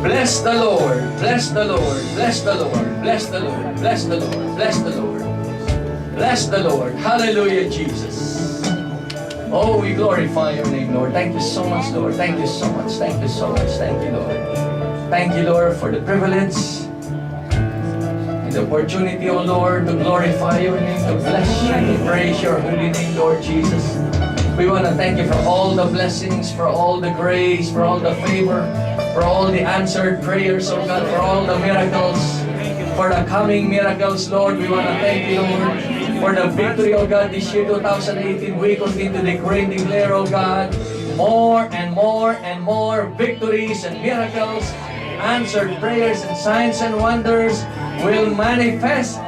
Bless the Lord, bless the Lord, bless the Lord, bless the Lord, bless the Lord, bless the Lord. Bless the Lord. Hallelujah, Jesus. Oh, we glorify your name, Lord. Thank you so much, Lord. Thank you so much. Thank you so much. Thank you, Lord. Thank you, Lord, for the privilege and the opportunity, oh Lord, to glorify your name, to bless you, to praise your holy name, Lord Jesus. We want to thank you for all the blessings, for all the grace, for all the favor, for all the answered prayers, oh God, for all the miracles, for the coming miracles, Lord. We want to thank you, Lord, for the victory, oh God, this year, 2018. We continue to decree and declare, oh God, more and more and more victories and miracles, answered prayers and signs and wonders will manifest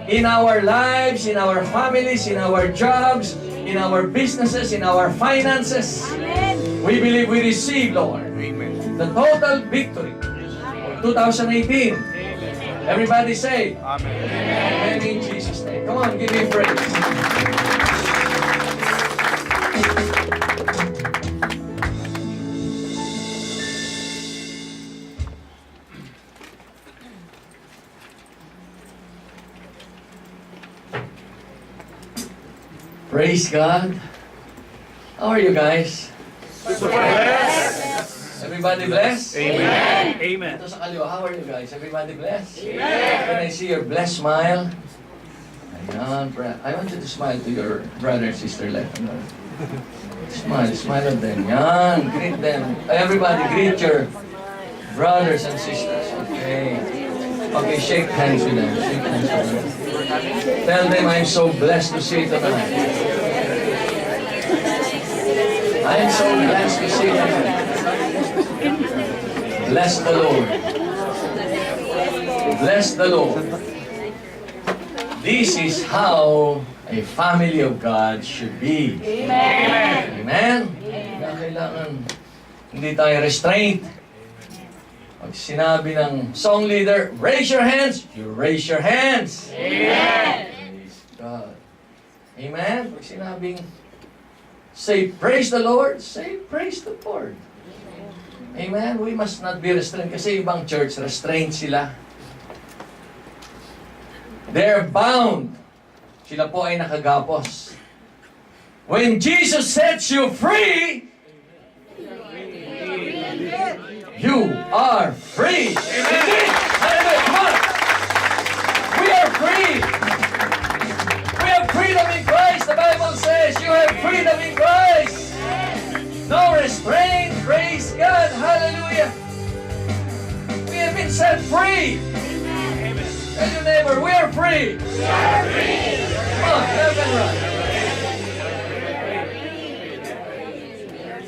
in our lives, in our families, in our jobs, in our businesses, in our finances. Amen. We believe we receive, Lord, Amen, the total victory for 2018. Amen. Everybody say, Amen. Amen in Jesus' name. Come on, give me praise. Praise God. How are you guys? Blessed. Everybody blessed? Amen. Amen. Ito sa kaliwa, how are you guys? Everybody blessed? Amen. Can I see your blessed smile? Ayan, I want you to smile to your brother and sister left. Smile, smile at them. Yan, greet them. Everybody greet your brothers and sisters. Okay. Okay, shake hands with them. Shake hands with them. Tell them I'm so blessed to see you tonight. I'm so blessed to see you tonight. Bless the Lord. Bless the Lord. This is how a family of God should be. Amen. Amen? Kaya kailangan hindi tayo restrained. Pag sinabi ng song leader, raise your hands, you raise your hands. Amen. Praise God. Amen? Pag sinabing, say praise the Lord, say praise the Lord. Amen? We must not be restrained kasi ibang church, restrained sila. They're bound. Sila po ay nakagapos. When Jesus sets you free, you are free. Amen. Hallelujah. Come on. We are free. We have freedom in Christ. The Bible says you have freedom in Christ. No restraint. Praise God. Hallelujah. We have been set free. Tell your neighbor, we are free. We are free. Come on, left and right.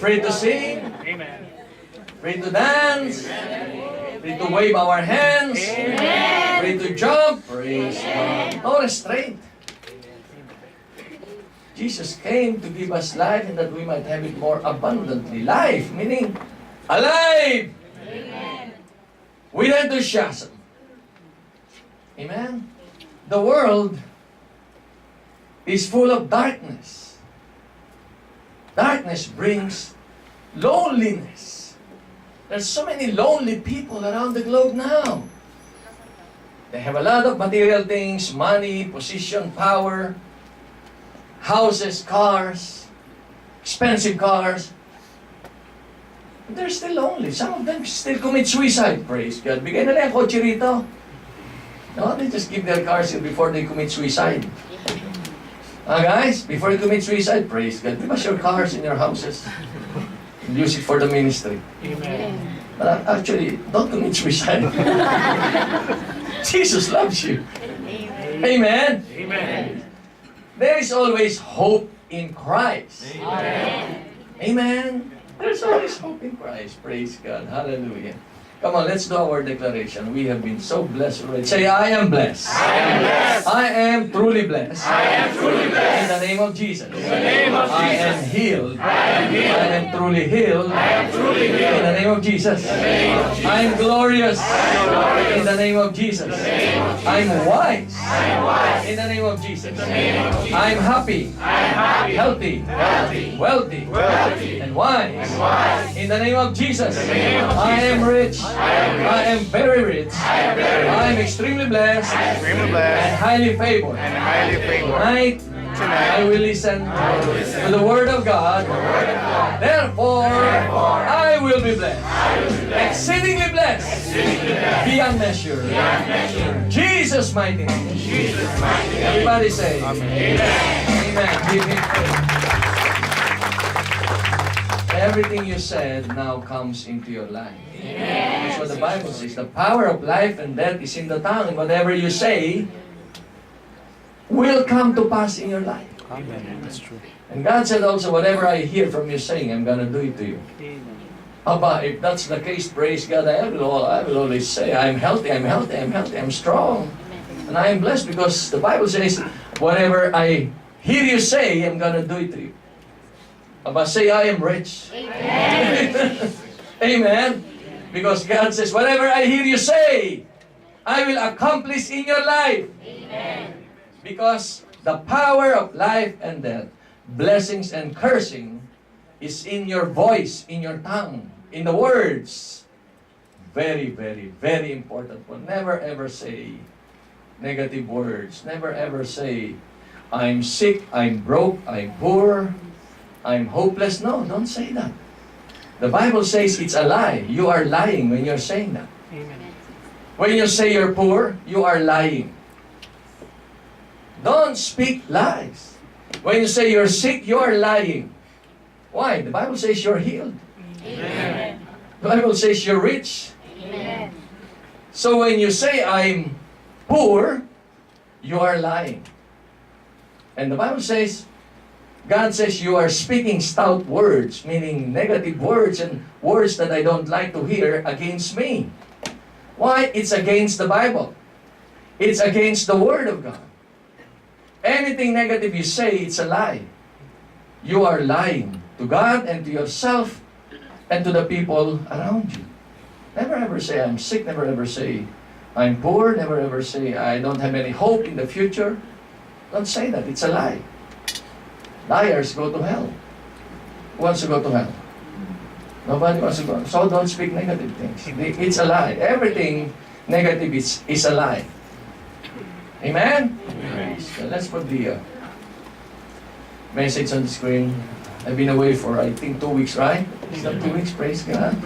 Free to sing. Amen. Free to dance. Free to wave our hands. Amen. Free to jump. Praise God. No restraint. Jesus came to give us life and that we might have it more abundantly. Life, meaning alive. Amen. With enthusiasm. Amen? The world is full of darkness. Darkness brings loneliness. There's so many lonely people around the globe now. They have a lot of material things, money, position, power, houses, cars, expensive cars. But they're still lonely. Some of them still commit suicide. Praise God. Bigay na lang ang kotse rito. No, they just give their cars here before they commit suicide. Guys, before you commit suicide, praise God. Give us your cars in your houses. And use it for the ministry. Amen. But actually, don't commit suicide. Jesus loves you. Amen. Amen. There is always hope in Christ. Amen. Amen. There's always hope in Christ. Praise God. Hallelujah. Come on, let's do our declaration. We have been so blessed already. Say, I am blessed. I am blessed. I am truly blessed. I am truly blessed. In the name of Jesus. In the name of I Jesus. am healed. I am healed. I am truly healed. I am truly healed. In the name of Jesus. In the name of Jesus. I am glorious. I am glorious. In the name of Jesus. In the name of Jesus. I'm wise. I am wise. In the name of Jesus. In the name of Jesus. I'm happy. I am happy. Healthy. Healthy. Wealthy. Wealthy. And wise. And wise. In the name of Jesus. In the name of I am Jesus. rich. I I am very rich. I am extremely blessed. Extremely And blessed highly favored. and highly favored. Tonight, I will listen to the Word of God. Therefore, I will be blessed. Exceedingly blessed. Beyond measure. Jesus' mighty name. Everybody say, Amen. Amen. Give Him praise. Everything you said now comes into your life. That's what the Bible says. The power of life and death is in the tongue. Whatever you say will come to pass in your life. Amen. That's true. And God said also, whatever I hear from you saying, I'm going to do it to you. Abba, if that's the case, praise God, I will always say, I'm healthy, I'm strong. And I am blessed because the Bible says, whatever I hear you say, I'm going to do it to you. Abba, say, I am rich. Amen. Amen. Because God says, whatever I hear you say, I will accomplish in your life. Amen. Because the power of life and death, blessings and cursing, is in your voice, in your tongue, in the words. Very, very, very important one. Never ever say negative words. Never ever say, I'm sick, I'm broke, I'm poor, I'm hopeless. No, don't say that. The Bible says it's a lie. You are lying when you're saying that. Amen. When you say you're poor, you are lying. Don't speak lies. When you say you're sick, you are lying. Why? The Bible says you're healed. Amen. The Bible says you're rich. Amen. So when you say I'm poor, you are lying. And the Bible says, God says you are speaking stout words, meaning negative words and words that I don't like to hear against me. Why? It's against the Bible. It's against the Word of God. Anything negative you say, it's a lie. You are lying to God and to yourself and to the people around you. Never ever say I'm sick. Never ever say I'm poor. Never ever say I don't have any hope in the future. Don't say that. It's a lie. Liars go to hell. Who wants to go to hell? Nobody wants to go. So don't speak negative things. It's a lie. Everything negative is a lie. Amen? Amen. So let's put the message on the screen. I've been away for, I think, 2 weeks, right? Is that 2 weeks? Praise God.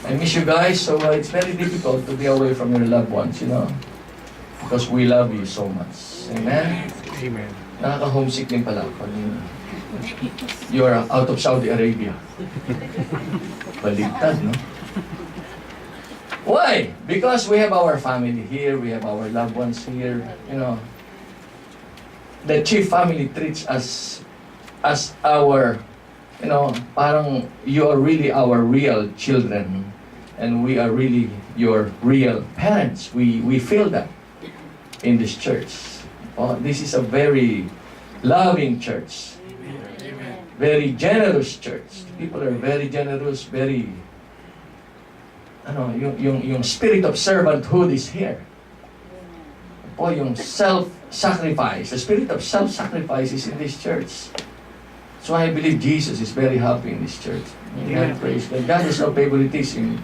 I miss you guys, so it's very difficult to be away from your loved ones, you know? Because we love you so much. Amen? Amen. Nakaka-homesick din pala ako. You are out of Saudi Arabia. Baligtad, no? Why? Because we have our family here, we have our loved ones here, you know. The CHIF family treats us as our, you know, parang you are really our real children and we are really your real parents. We feel that in this church. Oh, this is a very loving church. Very generous church. People are very generous, very, ano, yung spirit of servanthood is here. Po, yung self-sacrifice, the spirit of self-sacrifice is in this church. So I believe Jesus is very happy in this church. Amen. Praise God. God has no favoritism.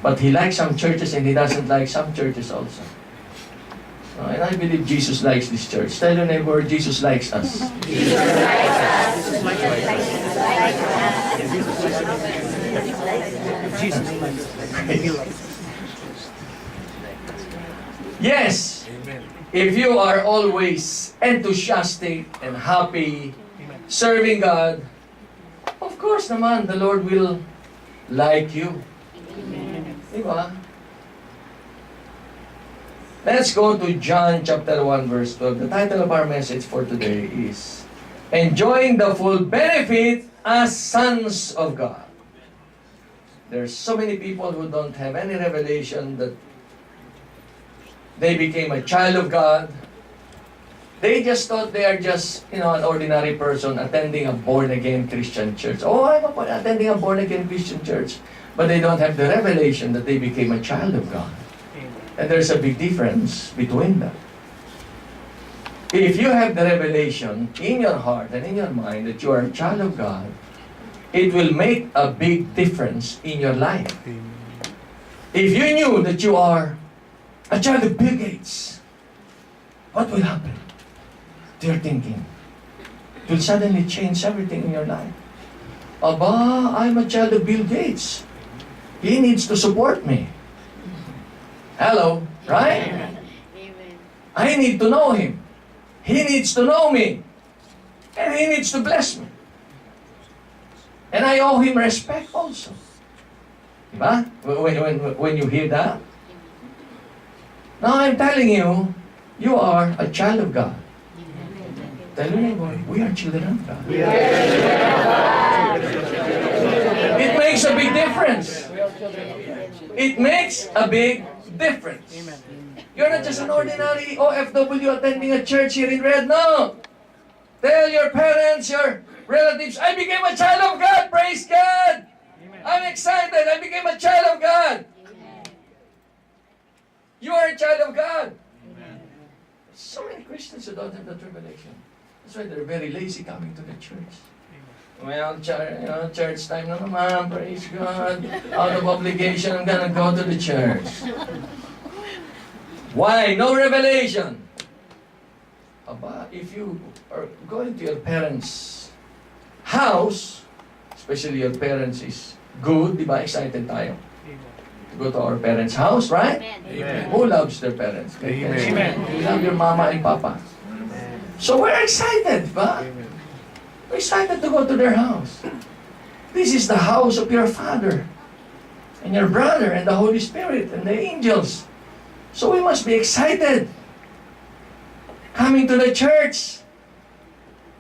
But He likes some churches and He doesn't like some churches also. And I believe Jesus likes this church. Tell your neighbor, Jesus likes us. Jesus likes us. Jesus. Yes, if you are always enthusiastic and happy, serving God, of course naman, the Lord will like you. Diba? Let's go to John chapter 1 verse 12. The title of our message for today is Enjoying the Full Benefit as Sons of God. There's so many people who don't have any revelation that they became a child of God. They just thought they are just, you know, an ordinary person attending a born-again Christian church. Oh, I'm attending a born-again Christian church. But they don't have the revelation that they became a child of God. And there's a big difference between them. If you have the revelation in your heart and in your mind that you are a child of God, it will make a big difference in your life. If you knew that you are a child of Bill Gates, what will happen to your thinking? It will suddenly change everything in your life. Aba, I'm a child of Bill Gates. He needs to support me. Hello, right? Amen. I need to know him. He needs to know me. And he needs to bless me. And I owe him respect also. Diba? When you hear that? Now I'm telling you, you are a child of God. Tell your neighbor, we are children of God. It makes a big difference. It makes a big difference. You're not just an ordinary OFW attending a church here in Red. No! Tell your parents, your relatives, I became a child of God. Praise God! I'm excited. I became a child of God. You are a child of God. So many Christians who don't have that revelation. That's why they're very lazy coming to the church. Well, church time na naman, praise God. Out of obligation, I'm gonna go to the church. Why? No revelation. Aba, if you are going to your parents' house, especially your parents is good, di ba? Excited tayo to go to our parents' house, right? Amen. Who loves their parents? Amen. You love your mama and papa. So we're excited, di ba? We're excited to go to their house. This is the house of your Father and your brother and the Holy Spirit and the angels. So we must be excited coming to the church.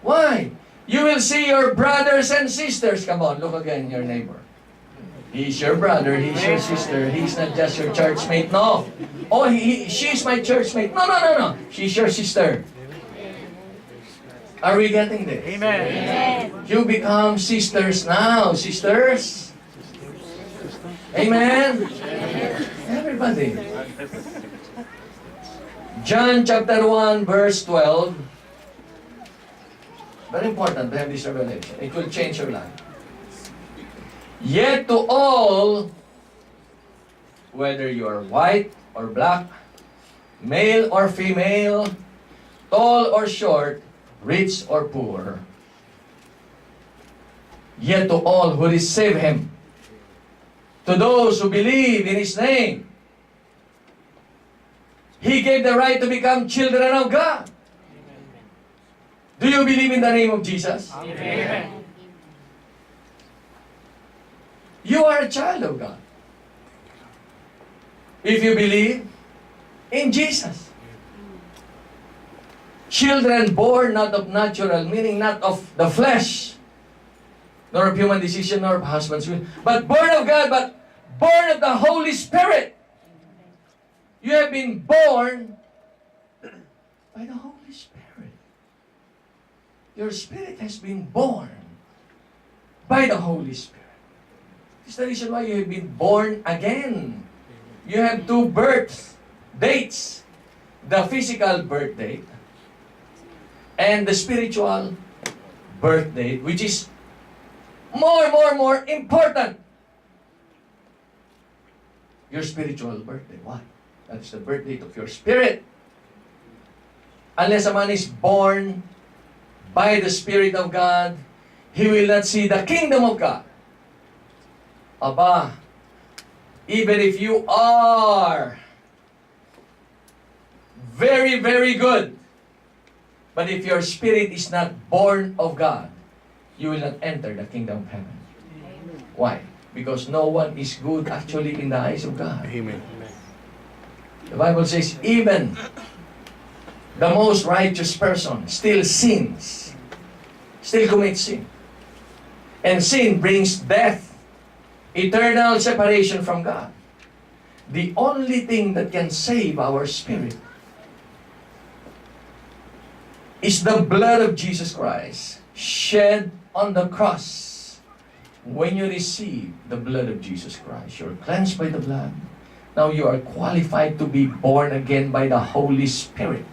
Why? You will see your brothers and sisters. Come on, look again, your neighbor. He's your brother, he's your sister. He's not just your churchmate. No. Oh, she's my churchmate. No. She's your sister. Are we getting this? Amen. You become sisters now, sisters. Amen. Everybody. John chapter 1 verse 12. Very important to have this revelation. It will change your life. Yet to all, whether you are white or black, male or female, tall or short, rich or poor, yet to all who receive Him, to those who believe in His name, He gave the right to become children of God. Do you believe in the name of Jesus? Amen. You are a child of God. If you believe in Jesus. Children born not of natural, meaning not of the flesh, nor of human decision, nor of husband's will, but born of God, but born of the Holy Spirit. You have been born by the Holy Spirit. Your spirit has been born by the Holy Spirit. This is the reason why you have been born again. You have two birth dates. The physical birth date and the spiritual birth date, which is more important. Your spiritual birthday. Why? That is the birth date of your spirit. Unless a man is born by the Spirit of God, he will not see the kingdom of God. Aba, even if you are very, very good, but if your spirit is not born of God, you will not enter the kingdom of heaven. Why? Because no one is good actually in the eyes of God. Amen. The Bible says, even the most righteous person still sins, still commits sin. And sin brings death, eternal separation from God. The only thing that can save our spirit is the blood of Jesus Christ shed on the cross. When you receive the blood of Jesus Christ, you're cleansed by the blood. Now you are qualified to be born again by the Holy Spirit.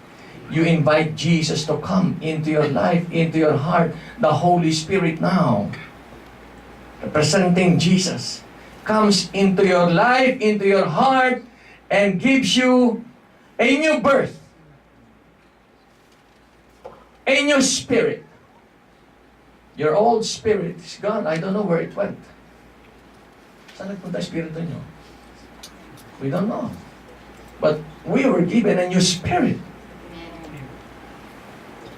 You invite Jesus to come into your life, into your heart. The Holy Spirit now, representing Jesus, comes into your life, into your heart, and gives you a new birth, a new spirit. Your old spirit is gone. I don't know where it went. Saan nagpunta espiritu nyo? We don't know. But we were given a new spirit.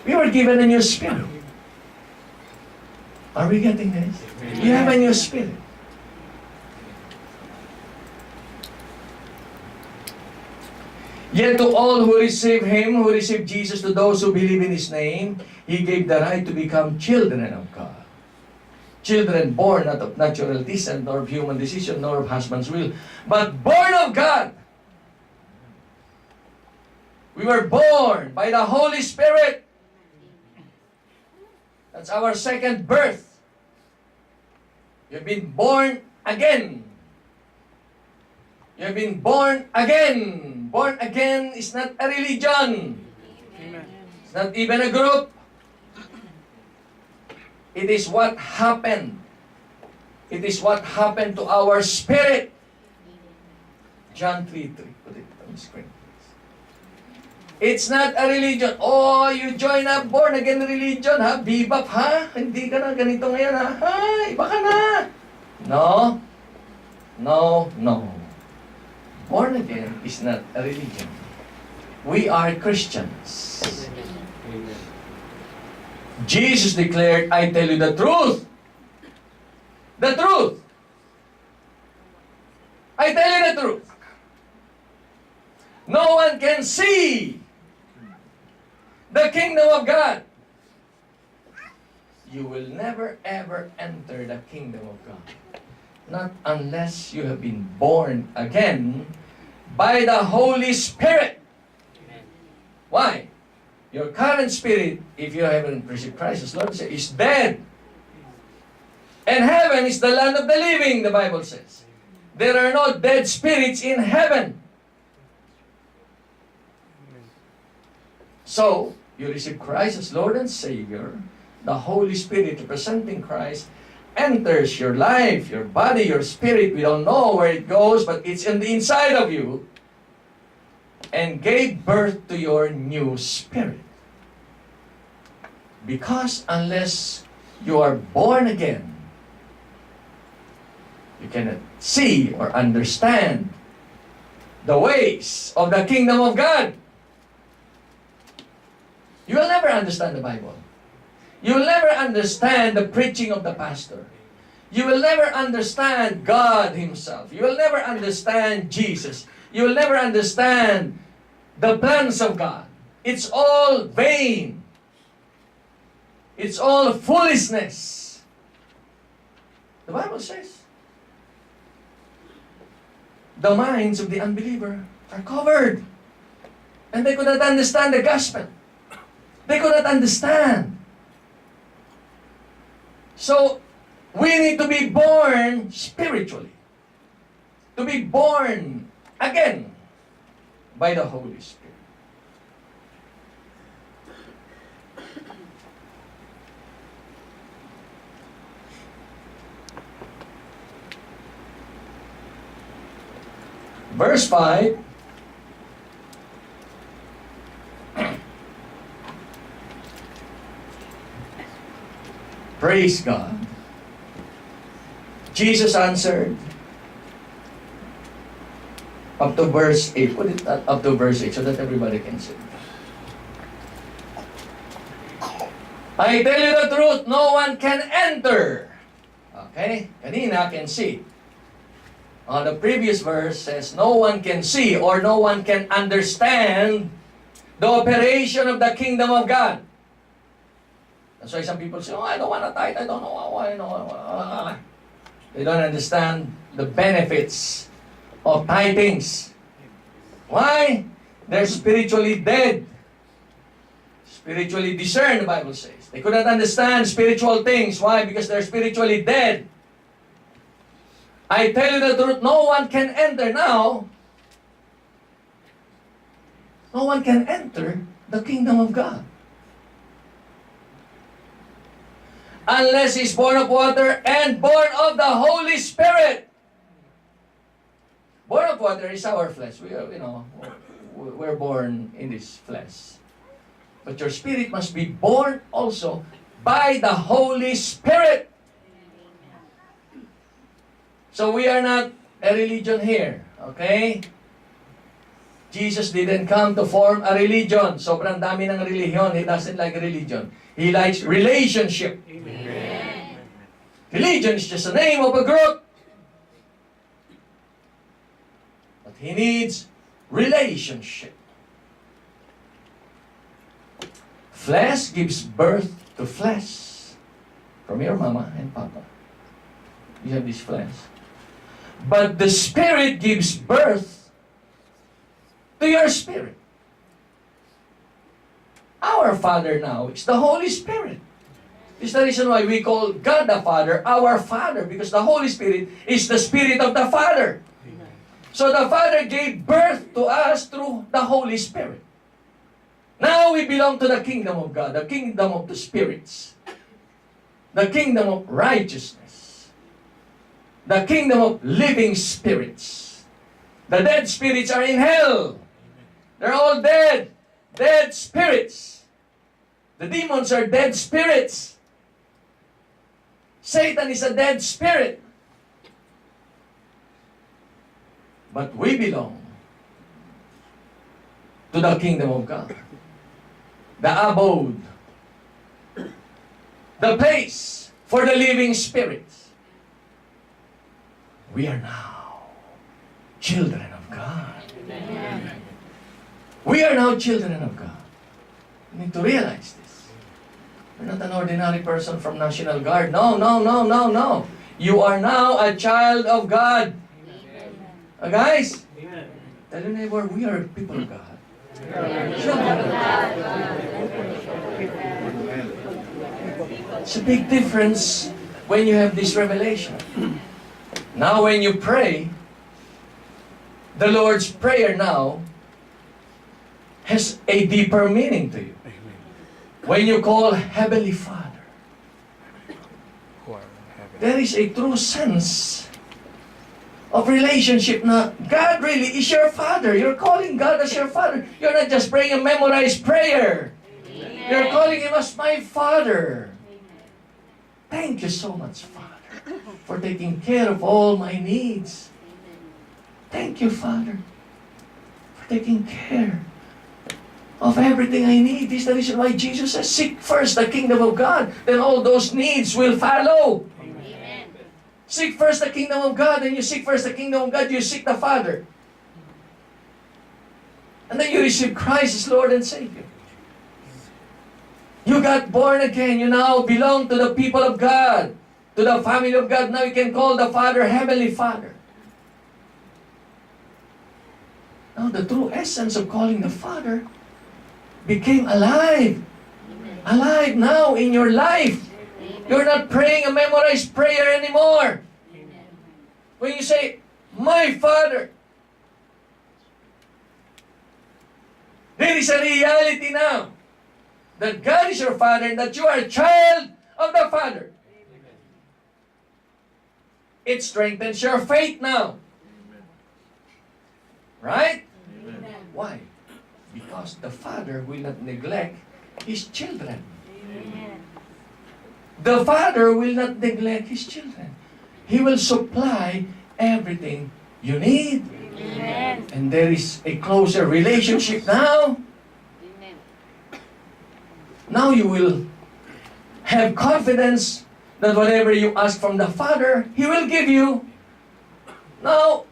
We were given a new spirit. Are we getting this? You have a new spirit. Yet to all who receive Him, who receive Jesus, to those who believe in His name, He gave the right to become children of God. Children born not of natural descent, nor of human decision, nor of husband's will, but born of God. We were born by the Holy Spirit. That's our second birth. You've been born again. You've been born again. Born again is not a religion. Amen. It's not even a group. It is what happened. It is what happened to our spirit. John 3:3. Put it on the screen. It's not a religion. Oh, you join a born-again religion, ha? Bebop, ha? Hindi ka na ganito ngayon, ha? Ha? Iba ka na. No. No, no. Born again is not a religion. We are Christians. Jesus declared, I tell you the truth. The truth. I tell you the truth. No one can see the kingdom of God. You will never ever enter the kingdom of God. Not unless you have been born again by the Holy Spirit. Why? Your current spirit, if you haven't received Christ as Lord, is dead. And heaven is the land of the living, the Bible says. There are no dead spirits in heaven. So, you receive Christ as Lord and Savior. The Holy Spirit, representing Christ, enters your life, your body, your spirit. We don't know where it goes, but it's in the inside of you. And gave birth to your new spirit. Because unless you are born again, you cannot see or understand the ways of the kingdom of God. You will never understand the Bible. You will never understand the preaching of the pastor. You will never understand God Himself. You will never understand Jesus. You will never understand the plans of God. It's all vain. It's all foolishness. The Bible says, the minds of the unbeliever are covered. And they could not understand the gospel. They could not understand. So, we need to be born spiritually. To be born again by the Holy Spirit. Verse 5. Praise God. Jesus answered up to verse 8. Put it up to verse 8 so that everybody can see. I tell you the truth, no one can enter. Okay? Kanina can see. The previous verse says, no one can see or no one can understand the operation of the kingdom of God. That's why some people say, oh, I don't want to tithe. I don't know why. They don't understand the benefits of tithings. Why? They're spiritually dead. Spiritually discerned, the Bible says. They could not understand spiritual things. Why? Because they're spiritually dead. I tell you the truth, no one can enter now. No one can enter the kingdom of God unless he's born of water and born of the Holy Spirit. Born of water is our flesh. We are, we're born in this flesh. But your spirit must be born also by the Holy Spirit. So we are not a religion here, okay? Jesus didn't come to form a religion. Sobrang dami ng religion. He doesn't like religion. He likes relationship. Amen. Religion is just the name of a group. But he needs relationship. Flesh gives birth to flesh. From your mama and papa. You have this flesh. But the Spirit gives birth to your spirit. Our Father now is the Holy Spirit. This is the reason why we call God the Father our Father, because the Holy Spirit is the Spirit of the Father. So the Father gave birth to us through the Holy Spirit. Now we belong to the kingdom of God, the kingdom of the spirits, the kingdom of righteousness, the kingdom of living spirits. The dead spirits are in hell. They're all dead. Dead spirits. The demons are dead spirits. Satan is a dead spirit. But we belong to the kingdom of God. The abode. The place for the living spirits. We are now children of God. Amen. We are now children of God. You need to realize this. You're not an ordinary person from National Guard. No, no, no, no, no. You are now a child of God. Guys, tell your neighbor, we are people of God. It's a big difference when you have this revelation. Now when you pray, the Lord's Prayer now has a deeper meaning to you. When you call Heavenly Father, there is a true sense of relationship na God really is your Father. You're calling God as your Father. You're not just praying a memorized prayer. Amen. You're calling Him as my Father. Thank you so much, Father, for taking care of all my needs. Thank you, Father, for taking care of everything I need. This is the reason why Jesus says, seek first the kingdom of God, then all those needs will follow. Amen. Seek first the kingdom of God, and you seek first the kingdom of God, you seek the Father. And then you receive Christ as Lord and Savior. You got born again. You now belong to the people of God, to the family of God. Now you can call the Father Heavenly Father. Now the true essence of calling the Father became alive. Alive now in your life. You're not praying a memorized prayer anymore. When you say, my Father, there is a reality now that God is your Father and that you are a child of the Father. It strengthens your faith now. Right? Why? Because the Father will not neglect His children. The Father will not neglect His children. He will supply everything you need. Amen. And there is a closer relationship now. Amen. Now you will have confidence that whatever you ask from the Father, He will give you. Now,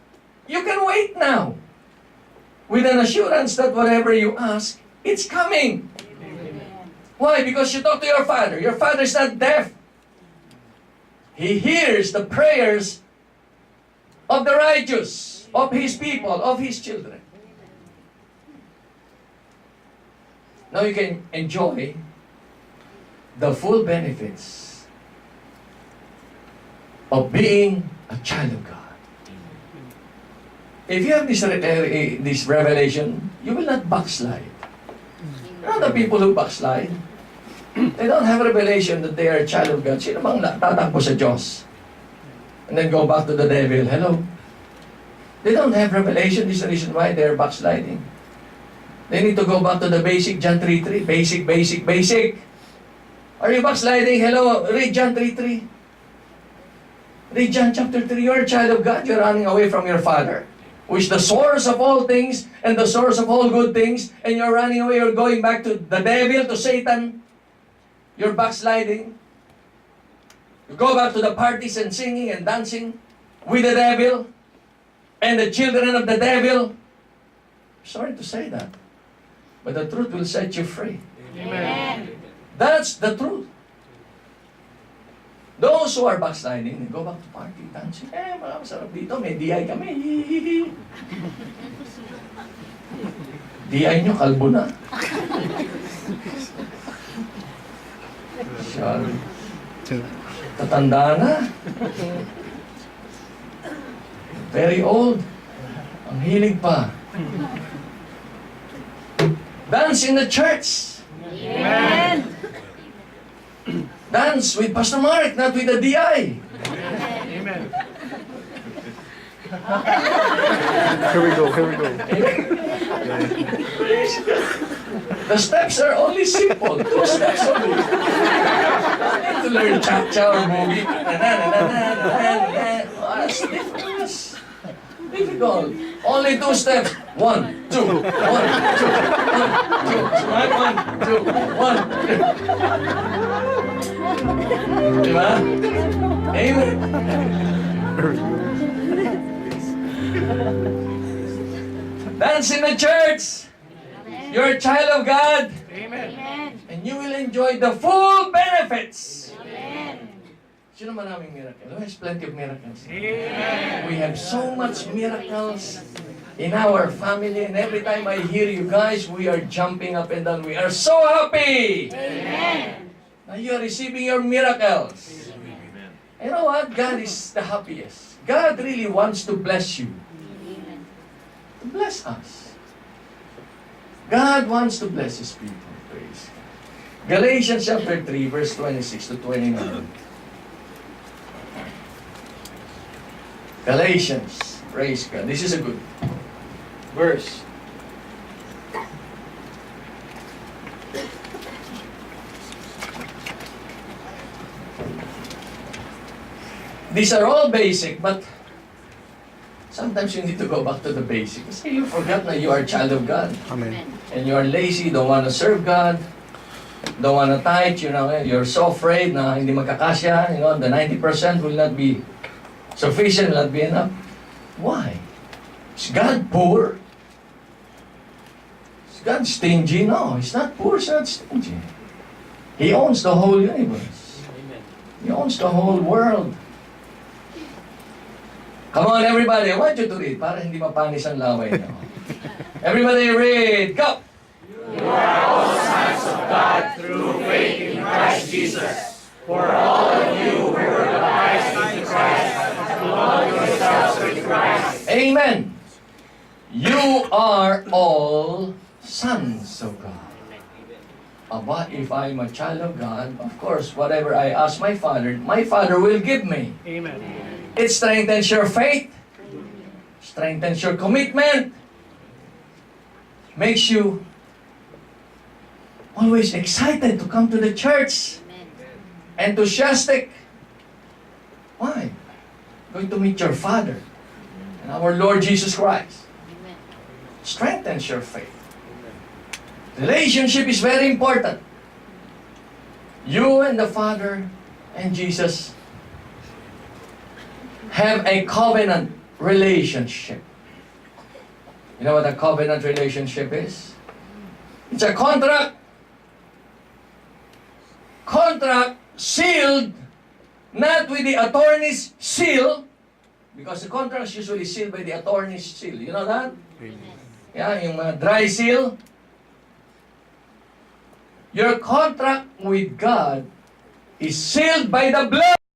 you can wait now with an assurance that whatever you ask, it's coming. Why? Because you talk to your Father. Your Father is not deaf. He hears the prayers of the righteous, of His people, of His children. Now you can enjoy the full benefits of being a child of God. If you have this revelation, you will not backslide. You know the people who backslide? They don't have revelation that they are a child of God. Sino bang tatakbo sa Diyos? And then go back to the devil. Hello? They don't have revelation. This is the reason why they're backsliding. They need to go back to the basic, John 3:3. Basic, basic, basic. Are you backsliding? Hello, read John 3:3. Read John chapter 3. You're a child of God. You're running away from your Father, who is the source of all things and the source of all good things. And you're running away. You're going back to the devil, to Satan. You're backsliding. You go back to the parties and singing and dancing with the devil and the children of the devil. Sorry to say that, but the truth will set you free. Amen. That's the truth. Those who are backsliding, they go back to party, dancing. Masarap dito, may DI kami. DI nyo, kalbo na. Sorry. Tatanda na. Very old. Ang hilig pa. Dance in the church. Amen. Dance with Pastor Mark, not with the DI. Amen. Here we go, here we go. The steps are only simple. 2 steps only. Don't need to learn cha-cha or boogie. That's difficult. Only 2 steps. 1, 2, 1, 2, 1, 2. 1, 2, 1. Diba? Amen. Dance in the church. You're a child of God. Amen. Amen. And you will enjoy the full benefits. Amen. Sino maraming miracle? There's plenty of miracles. Amen. We have so much miracles in our family, and every time I hear you guys, we are jumping up and down. We are so happy. Amen. Now you are receiving your miracles. You know what? God is the happiest. God really wants to bless you. Amen. To bless us. God wants to bless His people. Praise God. Galatians chapter 3, verse 26 to 29. Galatians. Praise God. This is a good verse. These are all basic, but sometimes you need to go back to the basic. Kasi you forgot na you are a child of God. Amen. And you are lazy, don't want to serve God, don't want to tithe, you're so afraid na hindi magkakasya, the 90% will not be sufficient, will not be enough. Why? Is God poor? Is God stingy? No, He's not poor, He's not stingy. He owns the whole universe. He owns the whole world. Come on, everybody, I want you to read para hindi mapanis ang laway niyo. Everybody read, go! You are all sons of God through faith in Christ Jesus. For all of you who were baptized into Christ have clothed yourselves with Christ. Amen. You are all sons of God. But if I'm a child of God, of course, whatever I ask my Father will give me. Amen. It strengthens your faith, strengthens your commitment, makes you always excited to come to the church, enthusiastic. Why? Going to meet your Father and our Lord Jesus Christ. Strengthens your faith. Relationship is very important. You and the Father and Jesus have a covenant relationship. You know what a covenant relationship is? It's a contract. Contract sealed not with the attorney's seal, because the contract is usually sealed by the attorney's seal. You know that? Yeah, yung dry seal. Your contract with God is sealed by the blood.